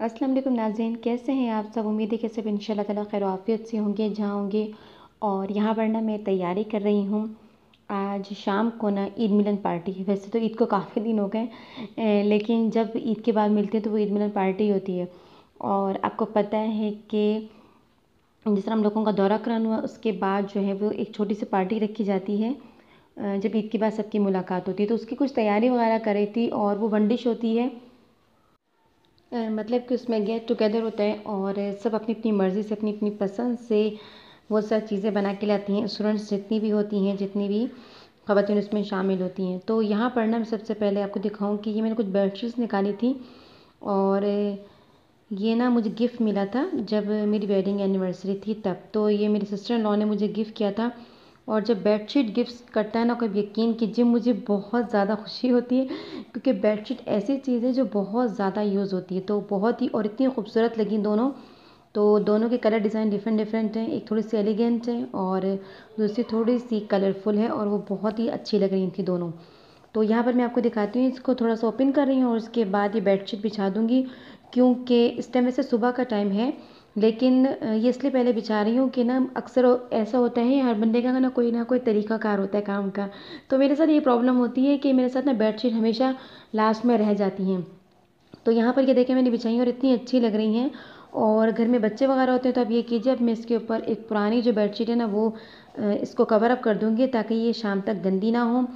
अस्सलाम वालेकुम नाज़रीन, कैसे हैं आप सब। उम्मीद है कि सब इंशाल्लाह ताला खैर आफियत से होंगे जहाँ होंगे। और यहाँ पर ना मैं तैयारी कर रही हूँ। आज शाम को ना ईद मिलन पार्टी है। वैसे तो ईद को काफ़ी दिन हो गए, लेकिन जब ईद के बाद मिलते हैं तो वो ईद मिलन पार्टी होती है। और आपको पता है कि जिस तरह हम लोगों का दौरा कराना हुआ उसके बाद जो है वो एक छोटी सी पार्टी रखी जाती है। जब ईद के बाद सबकी मुलाकात होती है तो उसकी कुछ तैयारी वगैरह कर रही थी। और वो वन डिश होती है, मतलब कि उसमें गेट टुगेदर होता है और सब अपनी अपनी मर्ज़ी से अपनी अपनी पसंद से वो सब चीज़ें बना के लाती हैं। स्टूडेंट्स जितनी भी होती हैं, जितनी भी ख़वातीन उसमें शामिल होती हैं। तो यहाँ पर ना मैं सबसे पहले आपको दिखाऊं कि ये मैंने कुछ बेडशीट्स निकाली थी। और ये ना मुझे गिफ्ट मिला था जब मेरी वेडिंग एनिवर्सरी थी तब। तो ये मेरी सिस्टर इन लॉ ने मुझे गिफ्ट किया था। और जब बेडशीट गिफ्ट करता है ना कोई, यकीन कीजिए मुझे बहुत ज़्यादा खुशी होती है, क्योंकि बेडशीट ऐसी चीज़ है जो बहुत ज़्यादा यूज़ होती है। तो बहुत ही और इतनी खूबसूरत लगी दोनों। तो दोनों के कलर डिज़ाइन डिफरेंट डिफरेंट हैं। एक थोड़ी सी एलिगेंट है और दूसरी थोड़ी सी कलरफुल है, और वो बहुत ही अच्छी लग रही थी दोनों। तो यहाँ पर मैं आपको दिखाती हूँ, इसको थोड़ा सा ओपन कर रही हूँ और उसके बाद ये बेडशीट बिछा दूँगी। क्योंकि इस टाइम वैसे सुबह का टाइम है, लेकिन ये इसलिए पहले बिछा रही हूँ कि ना अक्सर ऐसा होता है हर बंदे का ना कोई तरीक़ाकार होता है काम का। तो मेरे साथ ये प्रॉब्लम होती है कि मेरे साथ ना बेडशीट हमेशा लास्ट में रह जाती हैं। तो यहाँ पर ये देखें मैंने बिछाई और इतनी अच्छी लग रही हैं। और घर में बच्चे वगैरह होते हैं तो अब ये कीजिए, अब मैं इसके ऊपर एक पुरानी जो बेडशीट है ना वो इसको कवर अप कर दूँगी ताकि ये शाम तक गंदी ना हो।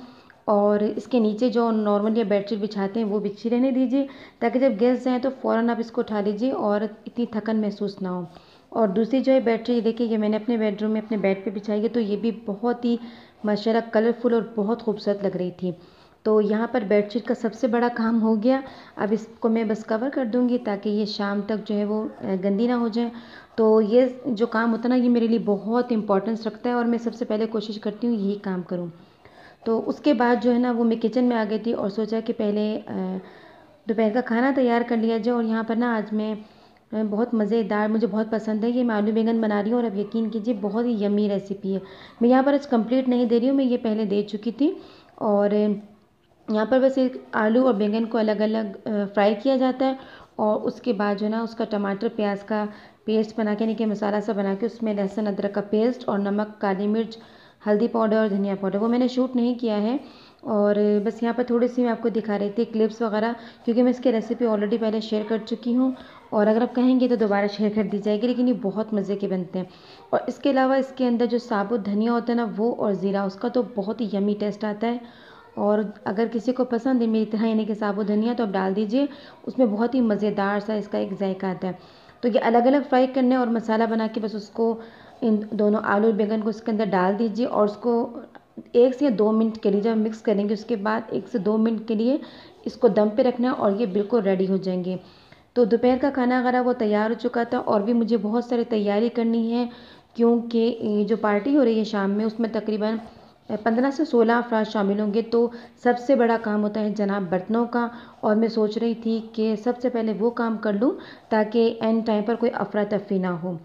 और इसके नीचे जो नॉर्मली बेडशीट बिछाते हैं वो बिछी रहने दीजिए, ताकि जब गेस्ट जाएँ तो फ़ौरन आप इसको उठा लीजिए और इतनी थकन महसूस ना हो। और दूसरी जो है बेडशीट देखिए, ये मैंने अपने बेडरूम में अपने बेड पे बिछाई है। तो ये भी बहुत ही माशाल्लाह कलरफुल और बहुत खूबसूरत लग रही थी। तो यहाँ पर बेडशीट का सबसे बड़ा काम हो गया। अब इसको मैं बस कवर कर दूँगी ताकि ये शाम तक जो है वो गंदी ना हो जाए। तो ये जो काम होता है ना, ये मेरे लिए बहुत इम्पोर्टेंस रखता है और मैं सबसे पहले कोशिश करती हूँ यही काम करूँ। तो उसके बाद जो है ना वो मैं किचन में आ गई थी और सोचा कि पहले दोपहर का खाना तैयार कर लिया जाए। और यहाँ पर ना आज मैं बहुत मज़ेदार, मुझे बहुत पसंद है, ये मैं आलू बैंगन बना रही हूँ। और अब यकीन कीजिए बहुत ही यम्मी रेसिपी है। मैं यहाँ पर आज कंप्लीट नहीं दे रही हूँ, मैं ये पहले दे चुकी थी। और यहाँ पर बस एक आलू और बैंगन को अलग अलग फ्राई किया जाता है। और उसके बाद जो है ना उसका टमाटर प्याज का पेस्ट बना के, यानी कि मसाला सा बना के उसमें लहसुन अदरक का पेस्ट और नमक काली मिर्च हल्दी पाउडर और धनिया पाउडर, वो मैंने शूट नहीं किया है। और बस यहाँ पर थोड़ी सी मैं आपको दिखा रही थी क्लिप्स वगैरह, क्योंकि मैं इसकी रेसिपी ऑलरेडी पहले शेयर कर चुकी हूँ। और अगर आप कहेंगे तो दोबारा शेयर कर दी जाएगी, लेकिन ये बहुत मज़े के बनते हैं। और इसके अलावा इसके अंदर जो साबुत धनिया होता है ना वो और ज़ीरा, उसका तो बहुत ही यमी टेस्ट आता है। और अगर किसी को पसंद है मेरी तरह यानी कि साबुत धनिया, तो आप डाल दीजिए, उसमें बहुत ही मज़ेदार सा इसका एक जायका आता है। तो ये अलग अलग फ्राई करने और मसाला बना के बस उसको इन दोनों आलू और बैंगन को इसके अंदर डाल दीजिए। और उसको 1 से 2 मिनट के लिए जब मिक्स करेंगे उसके बाद 1 से 2 मिनट के लिए इसको दम पे रखना है और ये बिल्कुल रेडी हो जाएंगे। तो दोपहर का खाना अगर वो तैयार हो चुका था, और भी मुझे बहुत सारी तैयारी करनी है, क्योंकि जो पार्टी हो रही है शाम में उसमें तकरीबन 15 से 16 अफराद शामिल होंगे। तो सबसे बड़ा काम होता है जनाब बर्तनों का। और मैं सोच रही थी कि सबसे पहले वो काम कर लूँ ताकि एंड टाइम पर कोई अफरा तफरी ना हो।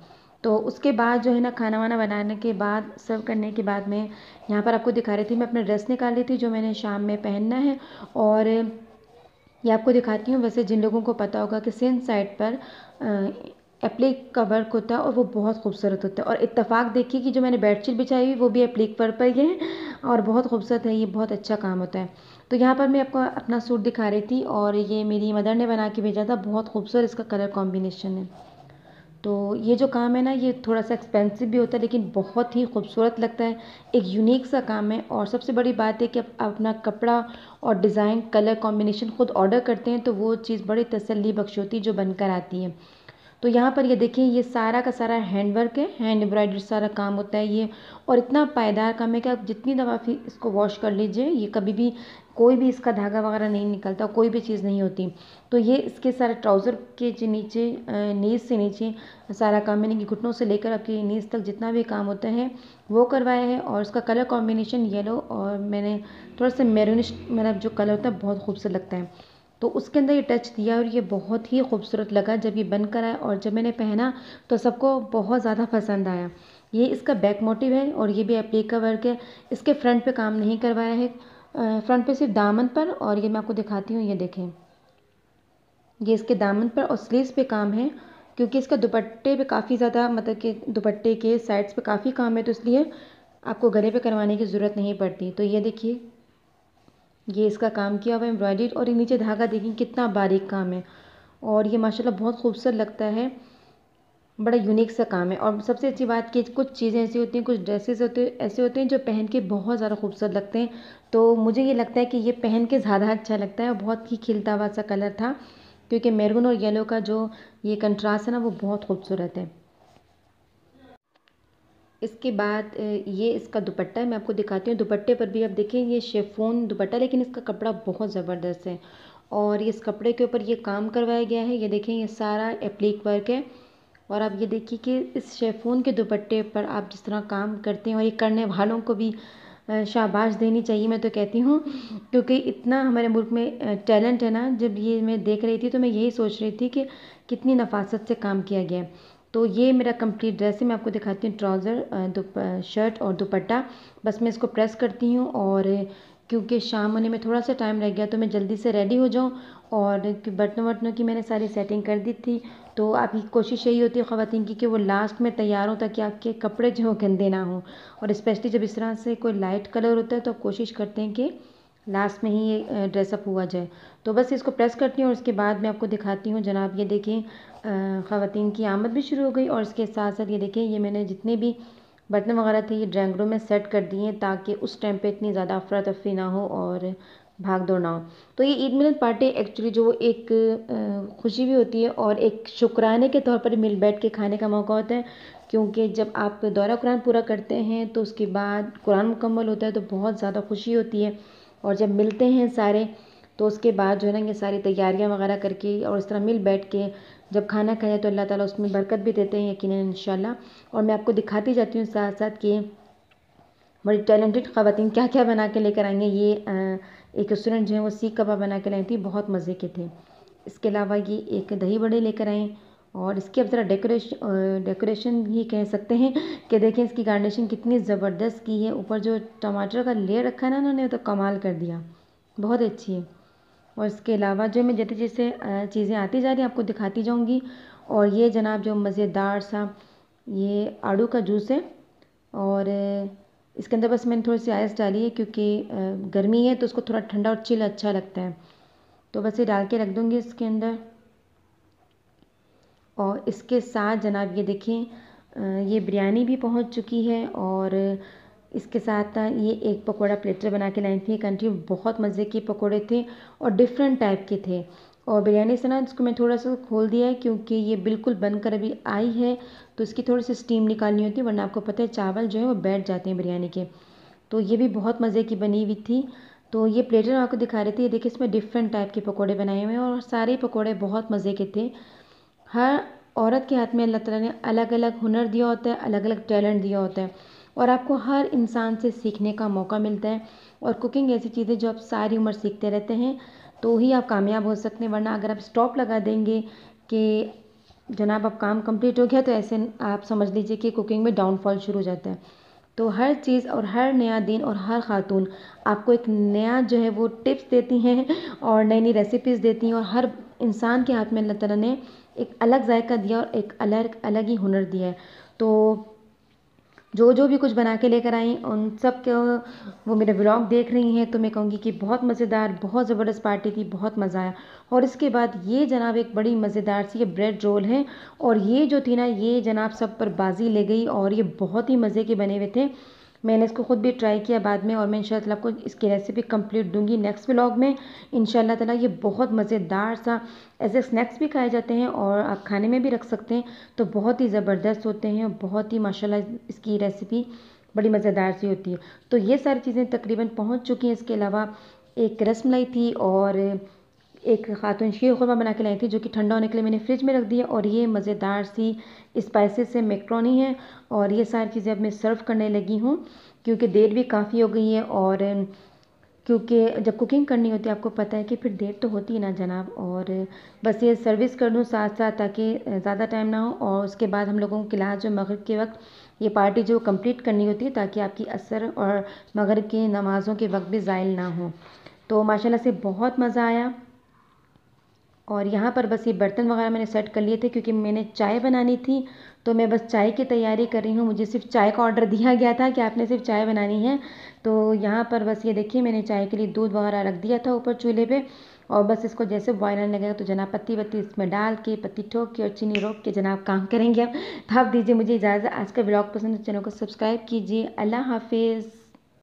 तो उसके बाद जो है ना खाना वाना बनाने के बाद सर्व करने के बाद में यहाँ पर आपको दिखा रही थी, मैं अपना ड्रेस निकाल ली थी जो मैंने शाम में पहनना है। और ये आपको दिखाती हूँ। वैसे जिन लोगों को पता होगा कि सिंध साइड पर एप्लिक का वर्क होता है और वो बहुत खूबसूरत होता है। और इत्तेफाक देखिए कि जो मैंने बेडशीट बिछाई हुई वो भी एप्लिक वर्क पर ही है और बहुत खूबसूरत है, ये बहुत अच्छा काम होता है। तो यहाँ पर मैं आपको अपना सूट दिखा रही थी और ये मेरी मदर ने बना के भेजा था, बहुत खूबसूरत इसका कलर कॉम्बिनेशन है। तो ये जो काम है ना ये थोड़ा सा एक्सपेंसिव भी होता है, लेकिन बहुत ही खूबसूरत लगता है, एक यूनिक सा काम है। और सबसे बड़ी बात है कि आप अपना कपड़ा और डिज़ाइन कलर कॉम्बिनेशन खुद ऑर्डर करते हैं तो वो चीज़ बड़ी तसल्ली बख्श होती है जो बनकर आती है। तो यहाँ पर ये देखिए, ये सारा का सारा हैंड वर्क है, हैंड एम्ब्रॉयडरी सारा काम होता है ये। और इतना पायदार काम है कि आप जितनी दफ़ा फिर इसको वॉश कर लीजिए ये कभी भी कोई भी इसका धागा वगैरह नहीं निकलता, कोई भी चीज़ नहीं होती। तो ये इसके सारे ट्राउज़र के जो नीचे नीज से नीचे सारा काम, यानी कि घुटनों से लेकर आपकी नीज तक जितना भी काम होता है वो करवाया है। और उसका कलर कॉम्बिनेशन येलो और मैंने थोड़ा सा मैरूनिश, मतलब जो कलर होता है बहुत खूबसूरत लगता है, तो उसके अंदर ये टच दिया और ये बहुत ही खूबसूरत लगा जब ये बनकर आया। और जब मैंने पहना तो सबको बहुत ज़्यादा पसंद आया। ये इसका बैक मोटिव है और ये भी एप्लिक का वर्क है। इसके फ्रंट पे काम नहीं करवाया है, फ्रंट पे सिर्फ दामन पर। और ये मैं आपको दिखाती हूँ, ये देखें, ये इसके दामन पर और स्लीव्स पे काम है, क्योंकि इसका दुपट्टे पे काफ़ी ज़्यादा मतलब कि दुपट्टे के साइड्स पे काफ़ी काम है, तो इसलिए आपको गले पे करवाने की ज़रूरत नहीं पड़ती। तो ये देखिए, ये इसका काम किया हुआ एम्ब्रॉयडरी, और ये नीचे धागा देखिए कितना बारीक काम है, और ये माशाल्लाह बहुत खूबसूरत लगता है। बड़ा यूनिक सा काम है। और सबसे अच्छी बात कि कुछ चीज़ें ऐसी होती हैं, कुछ ड्रेसेस होते ऐसे होते हैं जो पहन के बहुत ज़्यादा खूबसूरत लगते हैं। तो मुझे ये लगता है कि ये पहन के ज़्यादा अच्छा लगता है, और बहुत ही खिलता हुआ सा कलर था, क्योंकि मैरून और येलो का जो ये कंट्रास्ट है ना, वो बहुत खूबसूरत है। इसके बाद ये इसका दुपट्टा है, मैं आपको दिखाती हूँ। दुपट्टे पर भी आप देखें, ये शेफोन दुपट्टा, लेकिन इसका कपड़ा बहुत ज़बरदस्त है, और इस कपड़े के ऊपर ये काम करवाया गया है। ये देखें, ये सारा एप्लिक वर्क है। और आप ये देखिए कि इस शेफोन के दुपट्टे पर आप जिस तरह काम करते हैं, और ये करने वालों को भी शाबाश देनी चाहिए, मैं तो कहती हूँ, क्योंकि इतना हमारे मुल्क में टैलेंट है ना। जब ये मैं देख रही थी तो मैं यही सोच रही थी कि कितनी नफासत से काम किया गया है। तो ये मेरा कंप्लीट ड्रेस है, मैं आपको दिखाती हूँ। ट्राउज़र, शर्ट और दुपट्टा। बस मैं इसको प्रेस करती हूँ, और क्योंकि शाम होने में थोड़ा सा टाइम लग गया, तो मैं जल्दी से रेडी हो जाऊँ। और बर्तनों वर्तनों की मैंने सारी सेटिंग कर दी थी। तो आपकी कोशिश यही होती है ख़वातीन की कि वो लास्ट में तैयार हो, ताकि आपके कपड़े जो हो गंदे ना हों। और स्पेशली जब इस तरह से कोई लाइट कलर होता है, तो आप कोशिश करते हैं कि लास्ट में ही ये ड्रेसअप हुआ जाए। तो बस इसको प्रेस करती हूँ, और उसके बाद मैं आपको दिखाती हूँ। जनाब ये देखें, ख़वातीन की आमद भी शुरू हो गई, और इसके साथ साथ ये देखें, ये मैंने जितने भी बर्तन वगैरह थे ये ड्राइंग रूम में सेट कर दिए हैं, ताकि उस टाइम पे इतनी ज़्यादा अफरा तफरी ना हो और भाग दौड़ ना हो। तो ये ईद मिलन पार्टी एक्चुअली जो एक खुशी भी होती है, और एक शुक्राने के तौर पर मिल बैठ के खाने का मौका होता है। क्योंकि जब आप दौरा कुरान पूरा करते हैं, तो उसके बाद कुरान मुकम्मल होता है, तो बहुत ज़्यादा खुशी होती है। और जब मिलते हैं सारे, तो उसके बाद जो है ना, ये सारी तैयारियां वगैरह करके और इस तरह मिल बैठ के जब खाना खाएं, तो अल्लाह ताला उसमें बरकत भी देते हैं यकीनन इंशाल्लाह। और मैं आपको दिखाती जाती हूँ साथ साथ कि बड़ी टैलेंटेड ख़वातीन क्या क्या बना के लेकर आएंगे। ये एक स्टूडेंट जो है वो सीख कबाब बना के लाई थी, बहुत मज़े के थे। इसके अलावा ये एक दही बड़े लेकर आए, और इसकी अब ज़रा डेकोरेशन ही कह सकते हैं कि देखें इसकी गार्निशिंग कितनी ज़बरदस्त की है। ऊपर जो टमाटर का लेयर रखा है ना उन्होंने, तो कमाल कर दिया, बहुत अच्छी है। और इसके अलावा जो मैं जैसे जैसे चीज़ें आती जा रही हैं आपको दिखाती जाऊँगी। और ये जनाब जो मज़ेदार सा ये आड़ू का जूस है, और इसके अंदर बस मैंने थोड़ी सी आइस डाली है, क्योंकि गर्मी है तो उसको थोड़ा ठंडा और चिल अच्छा लगता है। तो बस ये डाल के रख दूँगी इसके अंदर। और इसके साथ जनाब ये देखें, ये बिरयानी भी पहुंच चुकी है, और इसके साथ ये एक पकोड़ा प्लेटर बना के लाई थी कंट्री, बहुत मज़े के पकोड़े थे और डिफरेंट टाइप के थे। और बिरयानी से ना इसको मैं थोड़ा सा खोल दिया है, क्योंकि ये बिल्कुल बनकर अभी आई है, तो इसकी थोड़ी सी स्टीम निकालनी होती है, वरना आपको पता है चावल जो है वो बैठ जाते हैं बिरयानी के। तो ये भी बहुत मज़े की बनी हुई थी। तो ये प्लेटर आपको दिखा रही थी, ये देखिए इसमें डिफरेंट टाइप के पकोड़े बनाए हुए हैं, और सारे पकोड़े बहुत मज़े के थे। हर औरत के हाथ में अल्लाह ताला ने अलग अलग हुनर दिया होता है, अलग अलग टैलेंट दिया होता है, और आपको हर इंसान से सीखने का मौका मिलता है। और कुकिंग ऐसी चीज़ है जो आप सारी उम्र सीखते रहते हैं, तो ही आप कामयाब हो सकते हैं। वरना अगर आप स्टॉप लगा देंगे कि जनाब अब काम कंप्लीट हो गया, तो ऐसे आप समझ लीजिए कि कुकिंग में डाउनफॉल शुरू हो जाता है। तो हर चीज़ और हर नया दिन और हर खातून आपको एक नया जो है वो टिप्स देती हैं, और नई नई रेसिपीज़ देती हैं, और हर इंसान के हाथ में अल्लाह ताला ने एक अलग जायका दिया और एक अलग अलग ही हुनर दिया है। तो जो जो भी कुछ बना के लेकर आई उन सब के वो मेरे व्लॉग देख रही हैं, तो मैं कहूँगी कि बहुत मज़ेदार, बहुत ज़बरदस्त पार्टी थी, बहुत मज़ा आया। और इसके बाद ये जनाब एक बड़ी मज़ेदार सी ये ब्रेड रोल है, और ये जो थी ना, ये जनाब सब पर बाजी ले गई, और ये बहुत ही मज़े के बने हुए थे। मैंने इसको खुद भी ट्राई किया बाद में, और मैं इंशाल्लाह आपको इसकी रेसिपी कंप्लीट दूंगी नेक्स्ट व्लॉग में इंशाल्लाह ताला। ये बहुत मज़ेदार सा ऐसे स्नैक्स भी खाए जाते हैं, और आप खाने में भी रख सकते हैं, तो बहुत ही ज़बरदस्त होते हैं, और बहुत ही माशाल्लाह इसकी रेसिपी बड़ी मज़ेदार सी होती है। तो ये सारी चीज़ें तकरीबन पहुँच चुकी हैं। इसके अलावा एक रसमलाई थी, और एक खातून शीर खुरमा बना के लाई थी, जो कि ठंडा होने के लिए मैंने फ्रिज में रख दिया। और ये मज़ेदार सी स्पाइसेस से मैक्रोनी है, और ये सारी चीज़ें अब मैं सर्व करने लगी हूँ, क्योंकि देर भी काफ़ी हो गई है। और क्योंकि जब कुकिंग करनी होती है आपको पता है कि फिर देर तो होती है ना जनाब। और बस ये सर्विस कर दूँ साथ साथ, ताकि ज़्यादा टाइम ना हो, और उसके बाद हम लोगों को क्लास जो मगरिब के वक्त ये पार्टी जो कंप्लीट करनी होती है, ताकि आपकी असर और मगरिब की नमाज़ों के वक्त भी ज़ायल ना हो। तो माशाल्लाह से बहुत मज़ा आया। और यहाँ पर बस ये बर्तन वगैरह मैंने सेट कर लिए थे क्योंकि मैंने चाय बनानी थी, तो मैं बस चाय की तैयारी कर रही हूँ। मुझे सिर्फ चाय का ऑर्डर दिया गया था कि आपने सिर्फ चाय बनानी है। तो यहाँ पर बस ये देखिए मैंने चाय के लिए दूध वगैरह रख दिया था ऊपर चूल्हे पे, और बस इसको जैसे बॉयल आने लगेगा तो जनाब पत्ती वत्ती इसमें डाल के, पत्ती ठोक के और चीनी रोक के जनाब काम करेंगे अब। तो आप दीजिए मुझे इजाज़त। आज का ब्लॉग पसंद है, चैनल को सब्सक्राइब कीजिए। अल्लाह हाफिज़।